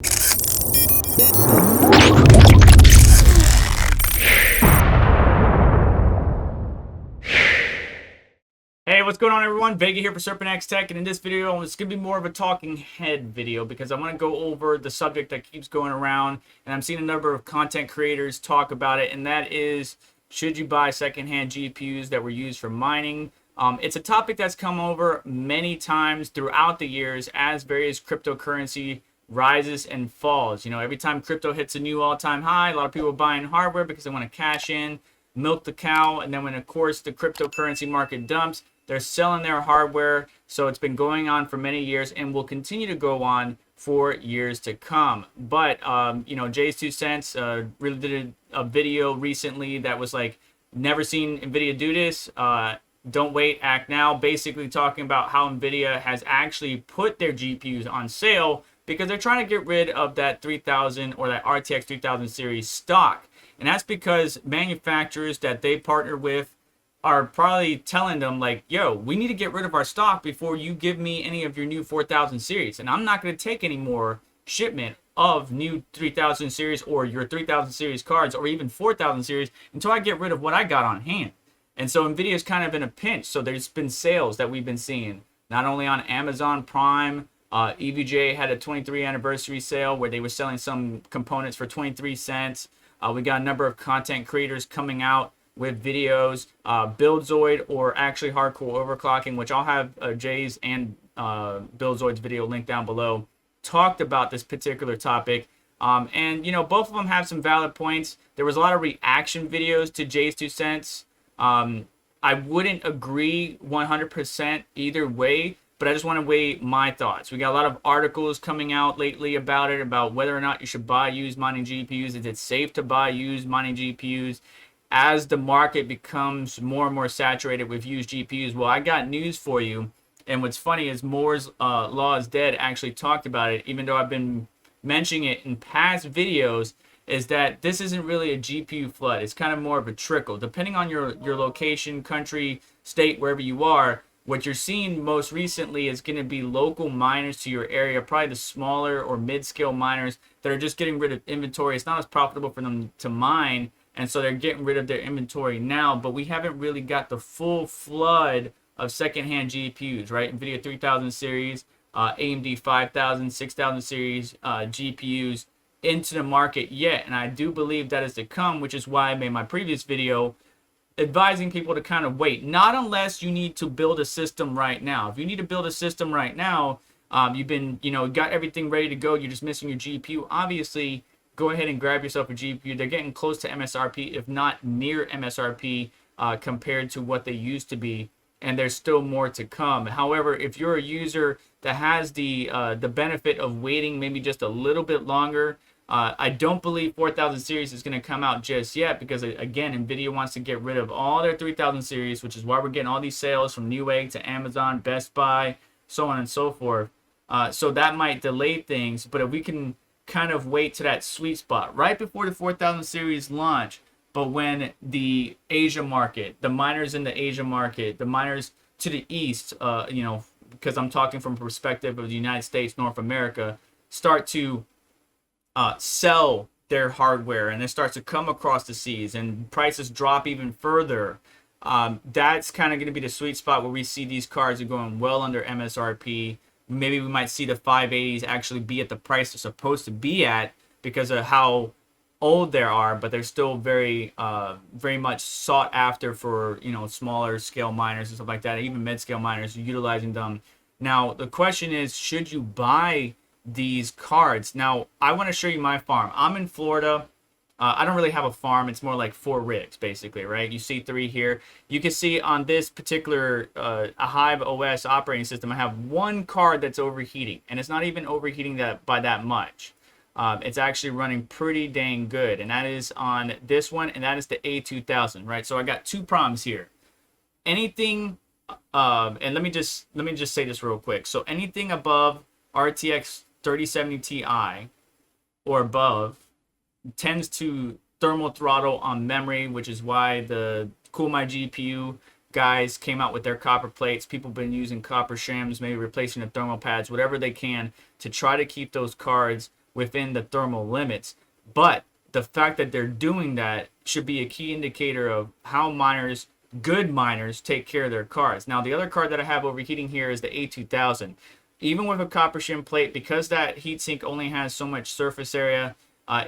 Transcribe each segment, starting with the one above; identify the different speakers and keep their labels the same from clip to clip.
Speaker 1: Hey, what's going on, everyone? Vega here for SerpentX Tech, and in this video, it's going to be more of a talking head video because I want to go over the subject that keeps going around, and I'm seeing a number of content creators talk about it, and that is, should you buy secondhand GPUs that were used for mining? It's a topic that's come over many times throughout the years as various cryptocurrency rises and falls. You know, every time crypto hits a new all-time high, a lot of people are buying hardware because they want to cash in, milk the cow, and then when, of course, the cryptocurrency market dumps, they're selling their hardware. So it's been going on for many years and will continue to go on for years to come. But, you know, Jay's 2 cents really did a video recently that was like, never seen Nvidia do this. Don't wait, act now. Basically talking about how Nvidia has actually put their GPUs on sale because they're trying to get rid of that 3000 or that RTX 3000 series stock. And that's because manufacturers that they partner with are probably telling them like, yo, we need to get rid of our stock before you give me any of your new 4000 series. And I'm not going to take any more shipment of new 3000 series or your 3000 series cards or even 4000 series until I get rid of what I got on hand. And so Nvidia is kind of in a pinch. So there's been sales that we've been seeing, not only on Amazon Prime. EVGA had a 23 anniversary sale where they were selling some components for 23 cents. We got a number of content creators coming out with videos, Buildzoid, or actually hardcore overclocking, which I'll have Jay's and Buildzoid's video linked down below, talked about this particular topic. And, you know, both of them have some valid points. There was a lot of reaction videos to Jay's 2 cents. I wouldn't agree 100% either way, but I just want to weigh my thoughts. We got a lot of articles coming out lately about it, about whether or not you should buy used mining GPUs. Is it safe to buy used mining GPUs? As the market becomes more and more saturated with used GPUs, well, I got news for you. And what's funny is Moore's Law is Dead actually talked about it, even though I've been mentioning it in past videos, is that this isn't really a GPU flood. It's kind of more of a trickle. Depending on your location, country, state, wherever you are, what you're seeing most recently is going to be local miners to your area, probably the smaller or mid-scale miners that are just getting rid of inventory. It's not as profitable for them to mine, and so they're getting rid of their inventory now, but we haven't really got the full flood of secondhand GPUs, right? Nvidia 3000 series, AMD 5000, 6000 series GPUs into the market yet. And I do believe that is to come, which is why I made my previous video advising people to kind of wait. Not unless you need to build a system right now. If you need to build a system right now, you've been, you know, got everything ready to go, you're just missing your GPU, obviously, go ahead and grab yourself a GPU. They're getting close to MSRP, if not near MSRP, compared to what they used to be, and there's still more to come. However, if you're a user that has the benefit of waiting maybe just a little bit longer, I don't believe 4000 series is going to come out just yet because, again, Nvidia wants to get rid of all their 3000 series, which is why we're getting all these sales from Newegg to Amazon, Best Buy, so on and so forth. So that might delay things, but if we can kind of wait to that sweet spot right before the 4000 series launch, but when the Asia market, the miners in the Asia market, the miners to the east, you know, because I'm talking from a perspective of the United States, North America, start to sell their hardware and it starts to come across the seas and prices drop even further, that's kind of going to be the sweet spot where we see these cards are going well under MSRP. Maybe we might see the 580s actually be at the price they're supposed to be at because of how old they are, but they're still very much sought after for, you know, smaller scale miners and stuff like that. Even mid-scale miners are utilizing them. Now, the question is, should you buy these cards? Now, I want to show you my farm. I'm in Florida. I don't really have a farm. It's more like 4 rigs, basically, right? You see 3 here. You can see on this particular a Hive OS operating system, I have 1 card that's overheating, and it's not even overheating that by that much. It's actually running pretty dang good, and that is on this one, and that is the A2000, right? So I got 2 problems here. Anything, and let me just say this real quick. So anything above RTX 3070 Ti or above tends to thermal throttle on memory, which is why the Cool My GPU guys came out with their copper plates. People have been using copper shims, maybe replacing the thermal pads, whatever they can to try to keep those cards within the thermal limits. But the fact that they're doing that should be a key indicator of how miners, good miners, take care of their cards. Now, the other card that I have overheating here is the A2000. Even with a copper shim plate, because that heatsink only has so much surface area,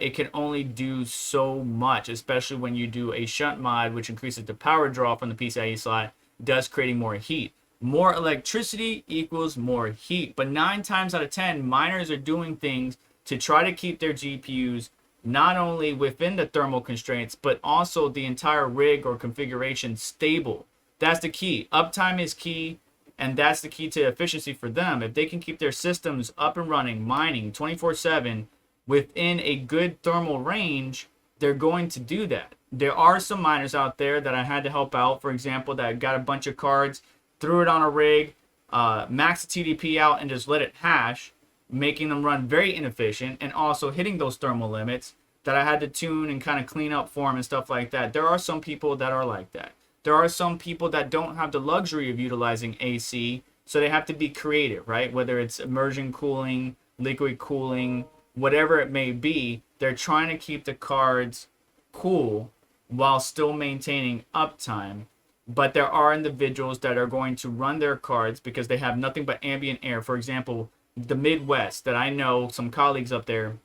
Speaker 1: it can only do so much, especially when you do a shunt mod, which increases the power draw from the PCIe slot, thus creating more heat. More electricity equals more heat. But 9 times out of 10, miners are doing things to try to keep their GPUs not only within the thermal constraints, but also the entire rig or configuration stable. That's the key. Uptime is key, and that's the key to efficiency for them. If they can keep their systems up and running, mining 24/7, within a good thermal range, they're going to do that. There are some miners out there that I had to help out, for example, that got a bunch of cards, threw it on a rig, maxed the TDP out, and just let it hash, making them run very inefficient and also hitting those thermal limits that I had to tune and kind of clean up for them and stuff like that. There are some people that are like that. There are some people that don't have the luxury of utilizing AC, so they have to be creative, right? Whether it's immersion cooling, liquid cooling, whatever it may be, they're trying to keep the cards cool while still maintaining uptime. But there are individuals that are going to run their cards because they have nothing but ambient air. For example, the Midwest, that I know some colleagues up there,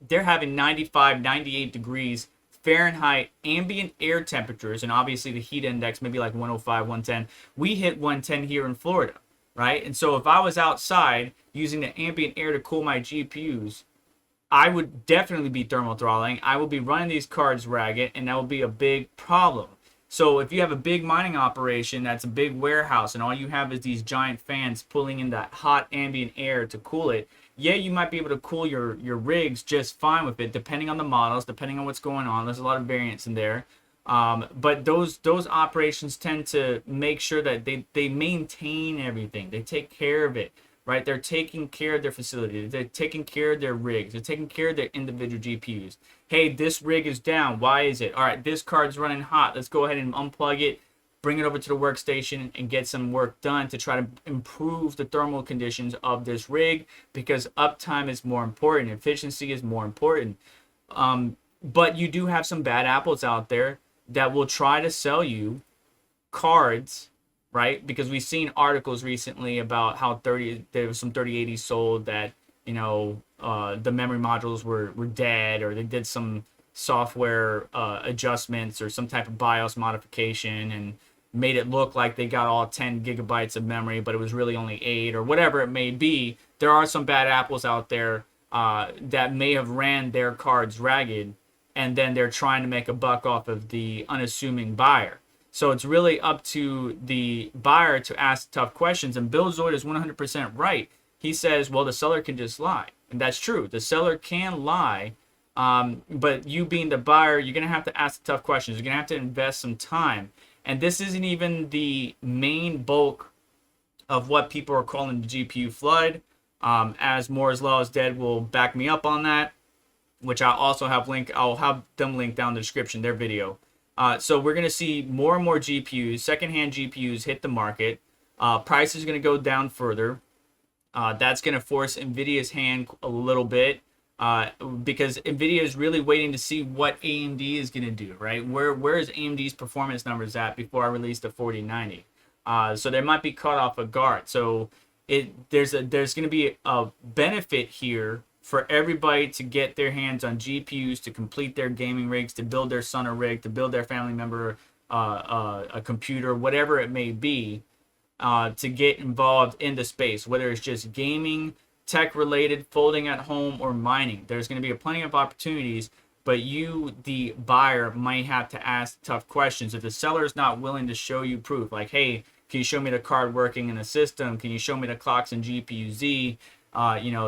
Speaker 1: they're having 95, 98 degrees Fahrenheit ambient air temperatures, and obviously the heat index maybe like 105, 110. We hit 110 here in Florida, right? And so if I was outside using the ambient air to cool my GPUs, I would definitely be thermal throttling. I will be running these cards ragged, and that will be a big problem. So if you have a big mining operation that's a big warehouse and all you have is these giant fans pulling in that hot ambient air to cool it, yeah, you might be able to cool your rigs just fine with it, depending on the models, depending on what's going on. There's a lot of variance in there. But those operations tend to make sure that they maintain everything. They take care of it, right? They're taking care of their facility. They're taking care of their rigs. They're taking care of their individual GPUs. Hey, this rig is down. Why is it? All right, this card's running hot. Let's go ahead and unplug it, bring it over to the workstation, and get some work done to try to improve the thermal conditions of this rig, because uptime is more important. Efficiency is more important. But you do have some bad apples out there that will try to sell you cards, right? Because we've seen articles recently about how there was some 3080 sold that, the memory modules were dead, or they did some software adjustments or some type of BIOS modification and made it look like they got all 10 gigabytes of memory, but it was really only 8, or whatever it may be. There are some bad apples out there that may have ran their cards ragged, and then they're trying to make a buck off of the unassuming buyer. So it's really up to the buyer to ask tough questions. And Buildzoid is 100% right. He says, well, the seller can just lie. And that's true. The seller can lie. But you being the buyer, you're going to have to ask tough questions. You're going to have to invest some time. And this isn't even the main bulk of what people are calling the GPU flood. As Moore's Law is dead will back me up on that, which I'll also have I'll have them link down in the description, their video. So we're going to see more and more GPUs, secondhand GPUs hit the market. Price is going to go down further. That's going to force Nvidia's hand a little bit, because Nvidia is really waiting to see what AMD is going to do, right? Where is AMD's performance numbers at before I release the 4090? So they might be caught off guard. So there's going to be a benefit here for everybody to get their hands on GPUs to complete their gaming rigs, to build their son a rig, to build their family member a computer, whatever it may be, to get involved in the space, whether it's just gaming, tech related, folding at home, or mining. There's going to be plenty of opportunities, but you, the buyer, might have to ask tough questions. If the seller is not willing to show you proof, like, hey, can you show me the card working in the system? Can you show me the clocks in GPU-Z?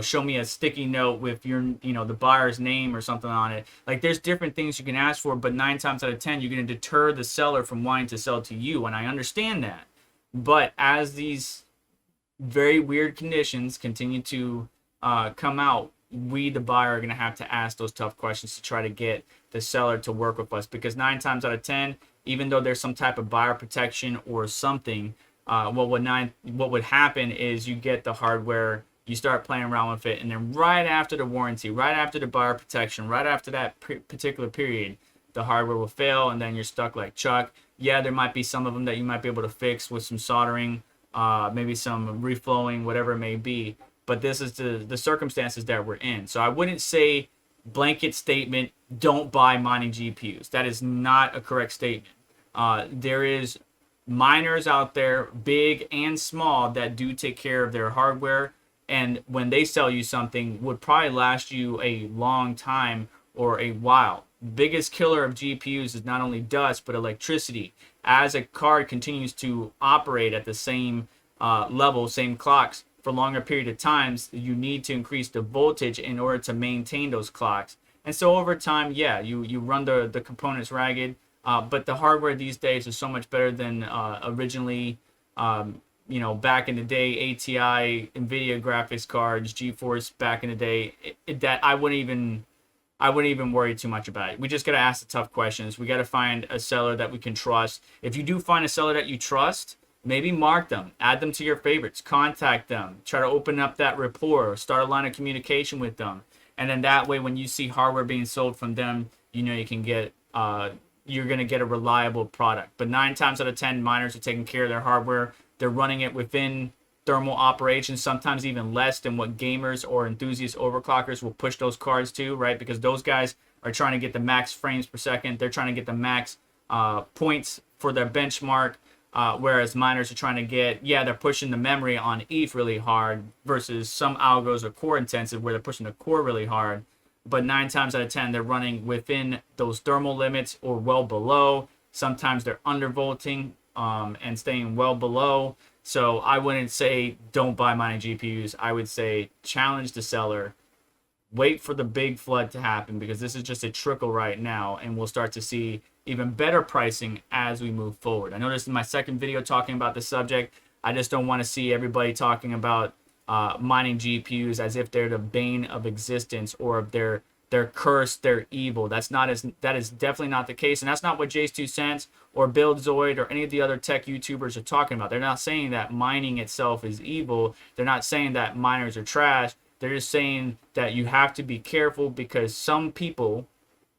Speaker 1: Show me a sticky note with your, the buyer's name or something on it. Like, there's different things you can ask for, but 9 times out of 10, you're going to deter the seller from wanting to sell to you. And I understand that. But as these very weird conditions continue to come out, we, the buyer, are going to have to ask those tough questions to try to get the seller to work with us. Because 9 times out of 10, even though there's some type of buyer protection or something, what would happen is you get the hardware, you start playing around with it, and then right after the warranty, right after the buyer protection, right after that particular period, the hardware will fail, and then you're stuck like Chuck. Yeah, there might be some of them that you might be able to fix with some soldering, maybe some reflowing, whatever it may be. But this is the circumstances that we're in. So I wouldn't say blanket statement, don't buy mining GPUs. That is not a correct statement. There is miners out there, big and small, that do take care of their hardware, and when they sell you something, would probably last you a long time or a while. Biggest killer of GPUs is not only dust but electricity. As a card continues to operate at the same level, same clocks for longer period of times, you need to increase the voltage in order to maintain those clocks. And so over time, yeah, you run the components ragged, but the hardware these days is so much better than originally. Back in the day, ATI, Nvidia graphics cards, GeForce back in the day, that I wouldn't even worry too much about it. We just got to ask the tough questions. We got to find a seller that we can trust. If you do find a seller that you trust, maybe mark them, add them to your favorites, contact them, try to open up that rapport, start a line of communication with them. And then that way, when you see hardware being sold from them, you know you can get, you're going to get a reliable product. But 9 times out of 10, miners are taking care of their hardware. They're running it within thermal operations, sometimes even less than what gamers or enthusiast overclockers will push those cards to, right? Because those guys are trying to get the max frames per second. They're trying to get the max points for their benchmark, whereas miners are trying to get, they're pushing the memory on ETH really hard versus some algos are core intensive where they're pushing the core really hard. But 9 times out of 10, they're running within those thermal limits or well below. Sometimes they're undervolting and staying well below. So I wouldn't say don't buy mining GPUs. I would say challenge the seller. Wait for the big flood to happen, because this is just a trickle right now, and we'll start to see even better pricing as we move forward. I know this is my second video talking about the subject. I just don't want to see everybody talking about mining GPUs as if they're the bane of existence, or if they're cursed, they're evil. That is definitely not the case, and that's not what Jay's 2 cents or Buildzoid or any of the other tech YouTubers are talking about. They're not saying that mining itself is evil. They're not saying that miners are trash. They're just saying that you have to be careful, because some people,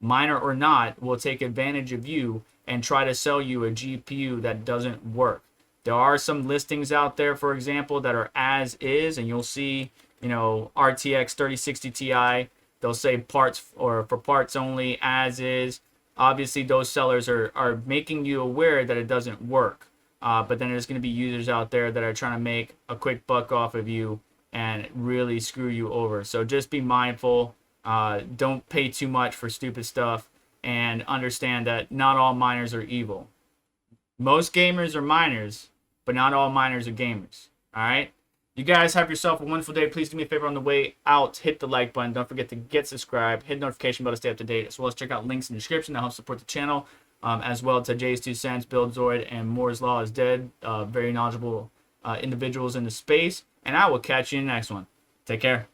Speaker 1: miner or not, will take advantage of you and try to sell you a GPU that doesn't work. There are some listings out there, for example, that are as is, and you'll see, RTX 3060 Ti. They'll say parts, or for parts only, as is. Obviously, those sellers are making you aware that it doesn't work. But then there's going to be users out there that are trying to make a quick buck off of you and really screw you over. So just be mindful. Don't pay too much for stupid stuff, and understand that not all miners are evil. Most gamers are miners, but not all miners are gamers. All right? You guys have yourself a wonderful day. Please do me a favor on the way out. Hit the like button. Don't forget to get subscribed. Hit the notification bell to stay up to date, as well as check out links in the description that help support the channel, as well to Jay's 2 cents, Buildzoid, and Moore's Law is Dead. Very knowledgeable individuals in the space. And I will catch you in the next one. Take care.